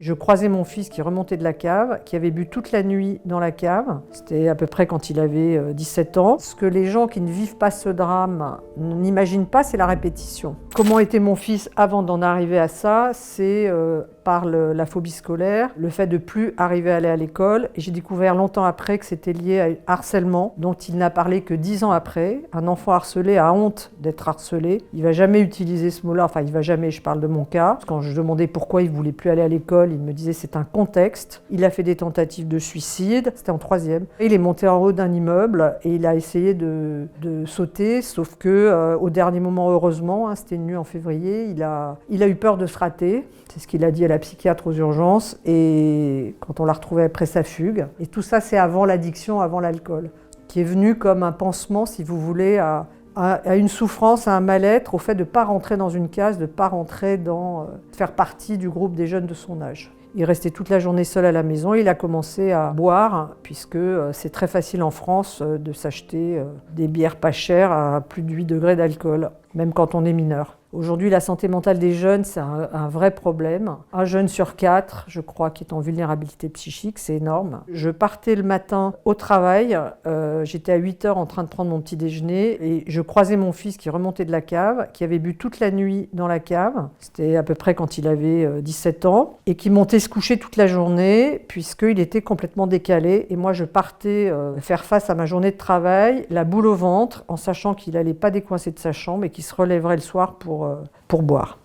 Je croisais mon fils qui remontait de la cave, qui avait bu toute la nuit dans la cave. C'était à peu près quand il avait 17 ans. Ce que les gens qui ne vivent pas ce drame n'imaginent pas, c'est la répétition. Comment était mon fils avant d'en arriver à ça? C'est par la phobie scolaire, le fait de plus arriver à aller à l'école. Et j'ai découvert longtemps après que c'était lié à un harcèlement dont il n'a parlé que 10 ans après. Un enfant harcelé a honte d'être harcelé. Il va jamais utiliser ce mot-là. Enfin, il va jamais, je parle de mon cas. Quand je demandais pourquoi il voulait plus aller à l'école, il me disait c'est un contexte. Il a fait des tentatives de suicide, c'était en 3e. Il est monté en haut d'un immeuble et il a essayé de sauter, sauf que au dernier moment, heureusement, c'était une nuit en février, il a eu peur de se rater. C'est ce qu'il a dit à la psychiatre aux urgences et quand on l'a retrouvé après sa fugue. Et tout ça, c'est avant l'addiction, avant l'alcool, qui est venu comme un pansement, si vous voulez, à une souffrance, à un mal-être, au fait de ne pas rentrer dans une case, de ne pas rentrer dans faire partie du groupe des jeunes de son âge. Il restait toute la journée seul à la maison, il a commencé à boire, puisque c'est très facile en France de s'acheter des bières pas chères à plus de 8 degrés d'alcool, même quand on est mineur. Aujourd'hui, la santé mentale des jeunes, c'est un vrai problème. Un jeune sur 4, je crois, qui est en vulnérabilité psychique, c'est énorme. Je partais le matin au travail, j'étais à 8 heures en train de prendre mon petit déjeuner et je croisais mon fils qui remontait de la cave, qui avait bu toute la nuit dans la cave, c'était à peu près quand il avait 17 ans, et qui montait se coucher toute la journée puisqu'il était complètement décalé. Et moi, je partais faire face à ma journée de travail, la boule au ventre, en sachant qu'il n'allait pas décoincer de sa chambre et qu'il se relèverait le soir pour boire.